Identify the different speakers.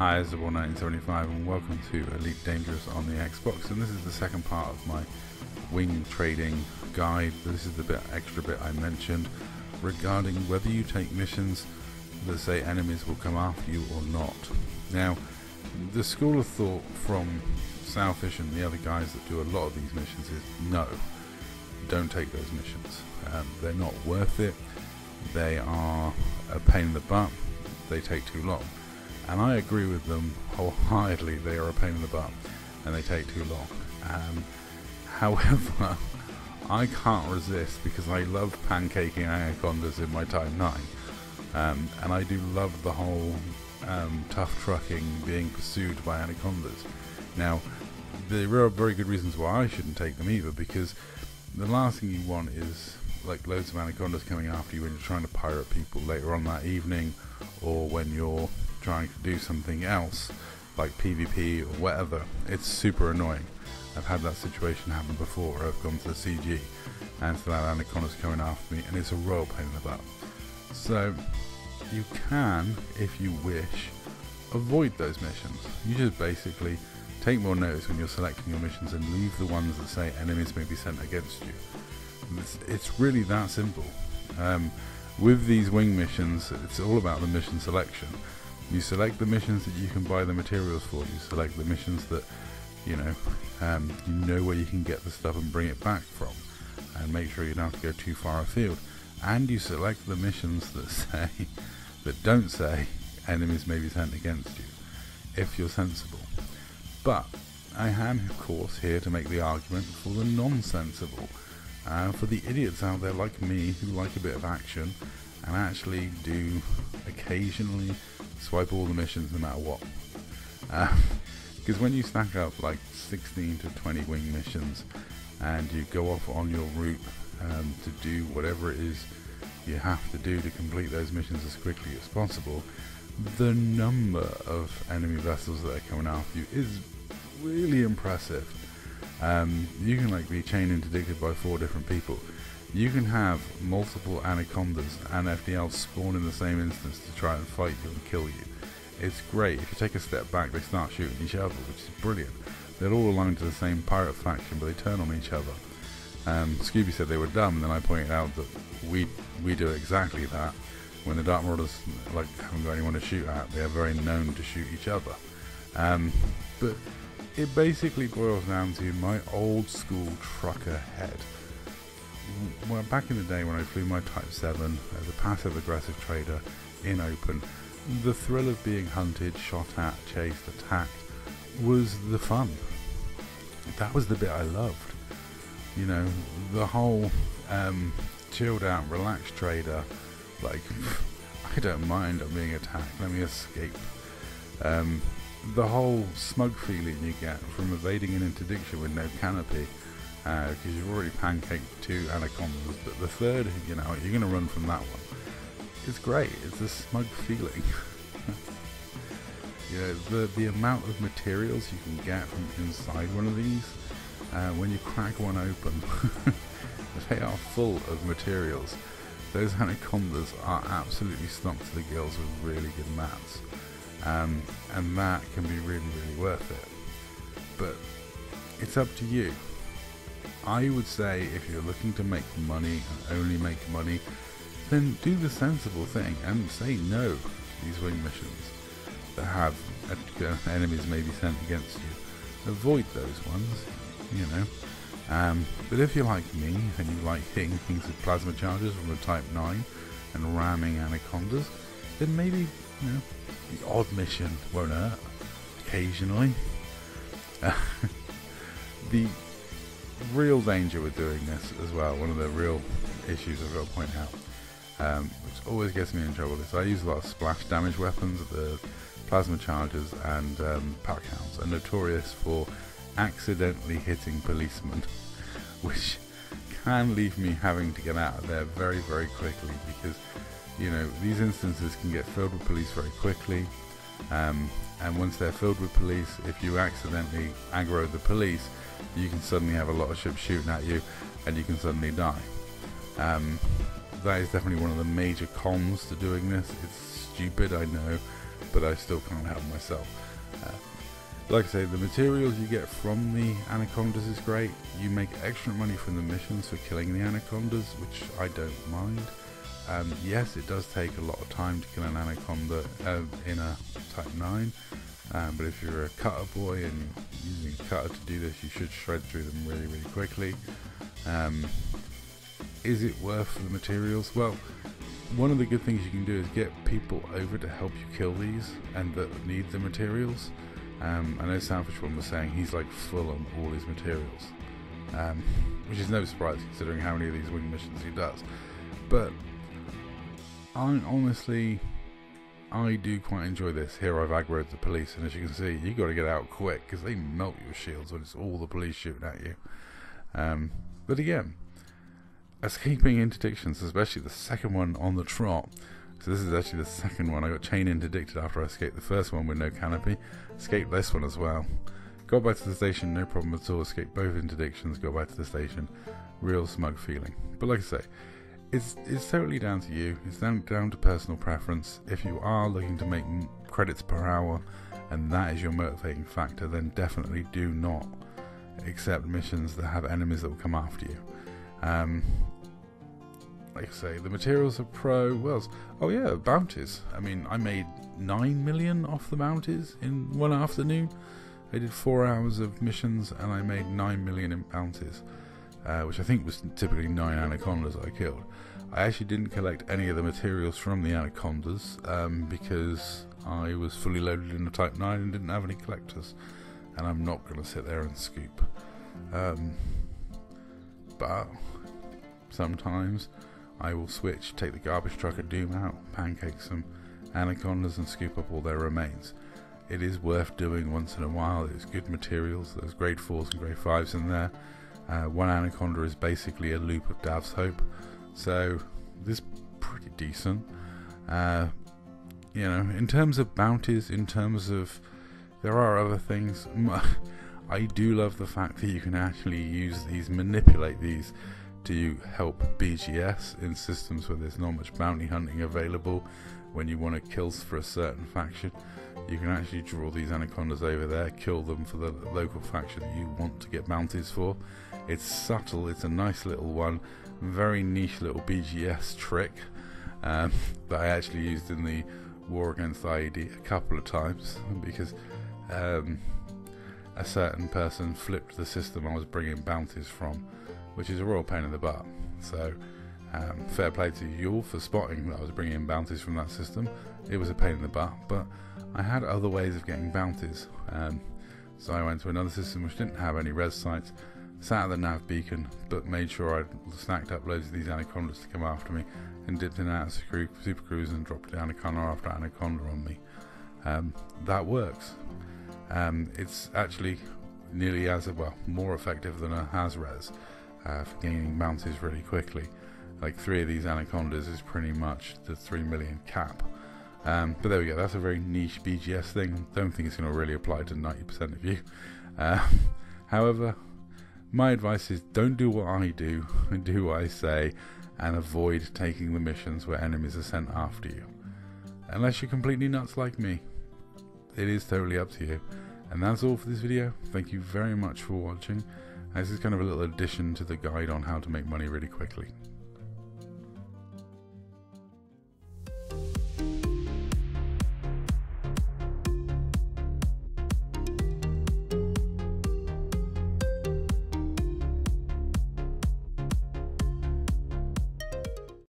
Speaker 1: Hi, it's Double1975 and welcome to Elite Dangerous on the Xbox, and this is the second part of my wing trading guide. This is the extra bit I mentioned regarding whether you take missions that say enemies will come after you or not. Now, the school of thought from Selfish and the other guys that do a lot of these missions is no, don't take those missions. They're not worth it. They are a pain in the butt. They take too long. And I agree with them wholeheartedly. They are a pain in the butt and they take too long. However, I can't resist because I love pancaking anacondas in my Type 9. And I do love the whole tough trucking, being pursued by anacondas. Now, there are very good reasons why I shouldn't take them either, because the last thing you want is like loads of anacondas coming after you when you're trying to pirate people later on that evening, or when you're trying to do something else like PvP or whatever. It's super annoying. I've had that situation happen before where I've gone to the CG and still have anacondas coming after me, and it's a royal pain in the butt. So you can, if you wish, avoid those missions. You just basically take more notice when you're selecting your missions and leave the ones that say enemies may be sent against you. It's really that simple. With these wing missions, it's all about the mission selection. You select the missions that you can buy the materials for. You select the missions that you know where you can get the stuff and bring it back from, and make sure you don't have to go too far afield. And you select the missions that don't say enemies may be sent against you, if you're sensible. But I am, of course, here to make the argument for the non-sensible, for the idiots out there like me who like a bit of action and actually do occasionally swipe all the missions no matter what. Because when you stack up like 16 to 20 wing missions and you go off on your route to do whatever it is you have to do to complete those missions as quickly as possible, the number of enemy vessels that are coming after you is really impressive. You can like be chain interdicted by 4 different people. You can have multiple anacondas and FDLs spawn in the same instance to try and fight you and kill you. It's great. If you take a step back, they start shooting each other, which is brilliant. They're all aligned to the same pirate faction, but they turn on each other. Scooby said they were dumb, and then I pointed out that we do exactly that. When the Dark Marauders like haven't got anyone to shoot at, they are very known to shoot each other. But it basically boils down to my old school trucker head. Well, back in the day when I flew my Type 7 as a passive aggressive trader in open, the thrill of being hunted, shot at, chased, attacked was the fun. That was the bit I loved. You know, the whole chilled out, relaxed trader, like, I don't mind I'm being attacked, let me escape. The whole smug feeling you get from evading an interdiction with no canopy, because you've already pancaked 2 anacondas, but the third, you know, you're going to run from that one. It's great. It's a smug feeling. You know, the amount of materials you can get from inside one of these, when you crack one open, they are full of materials. Those anacondas are absolutely stocked to the gills with really good mats. And that can be really, really worth it. But it's up to you. I would say if you're looking to make money and only make money, then do the sensible thing and say no to these wing missions that have enemies may be sent against you. Avoid those ones, you know. But if you're like me and you like hitting things with plasma charges from the Type 9 and ramming anacondas, then maybe, you know, the odd mission won't hurt occasionally. The real danger with doing this as well, one of the real issues I've got to point out, which always gets me in trouble, is I use a lot of splash damage weapons. The plasma chargers and pack hounds are notorious for accidentally hitting policemen, which can leave me having to get out of there very, very quickly, because you know, these instances can get filled with police very quickly, and once they're filled with police, if you accidentally aggro the police, you can suddenly have a lot of ships shooting at you and you can suddenly die. That is definitely one of the major cons to doing this. It's stupid, I know, but I still can't help myself. Like I say, the materials you get from the anacondas is great. You make extra money from the missions for killing the anacondas, which I don't mind. Yes, it does take a lot of time to kill an anaconda in a Type 9, but if you're a cutter boy and you're using a cutter to do this, you should shred through them really, really quickly. Is it worth the materials? Well, one of the good things you can do is get people over to help you kill these and that need the materials. I know Sandwich One was saying he's like full on all his materials, which is no surprise considering how many of these wing missions he does. But I do quite enjoy this. Here I've aggroed the police, and as you can see, you got to get out quick because they melt your shields when it's all the police shooting at you. But again, escaping interdictions, especially the second one on the trot. So this is actually the second one. I got chain interdicted after I escaped the first one with no canopy. Escaped this one as well. Got back to the station, no problem at all. Escaped both interdictions, got back to the station. Real smug feeling. But like I say, it's totally down to you. It's down to personal preference. If you are looking to make credits per hour and that is your motivating factor, then definitely do not accept missions that have enemies that will come after you. Like I say, the materials are pro. Well, oh yeah, bounties. I mean, I made 9 million off the bounties in one afternoon. I did 4 hours of missions and I made 9 million in bounties, which I think was typically 9 anacondas I killed. I actually didn't collect any of the materials from the anacondas because I was fully loaded in the Type 9 and didn't have any collectors, and I'm not going to sit there and scoop. But sometimes I will switch, take the garbage truck at Doom out, pancake some anacondas and scoop up all their remains. It is worth doing once in a while. There's good materials, there's grade 4s and grade 5s in there. One anaconda is basically a loop of Dav's Hope, so this is pretty decent. You know, in terms of bounties, in terms of, there are other things. I do love the fact that you can actually use these, manipulate these to help BGS in systems where there's not much bounty hunting available. When you want to kill for a certain faction, you can actually draw these anacondas over there, kill them for the local faction that you want to get bounties for. It's subtle, it's a nice little one, very niche little BGS trick that I actually used in the War Against IED a couple of times, because a certain person flipped the system I was bringing bounties from, which is a real pain in the butt. So fair play to you all for spotting that I was bringing in bounties from that system. It was a pain in the butt, but I had other ways of getting bounties. So I went to another system which didn't have any res sites, sat at the nav beacon, but made sure I'd stacked up loads of these anacondas to come after me, and dipped in and out of super cruise and dropped anaconda after anaconda on me. That works. It's actually nearly as more effective than a has-res for gaining bounties really quickly. Like 3 of these anacondas is pretty much the 3 million cap. But there we go, that's a very niche BGS thing. Don't think it's going to really apply to 90% of you. However, my advice is don't do what I do, do what I say, and avoid taking the missions where enemies are sent after you. Unless you're completely nuts like me. It is totally up to you. And that's all for this video. Thank you very much for watching. This is kind of a little addition to the guide on how to make money really quickly.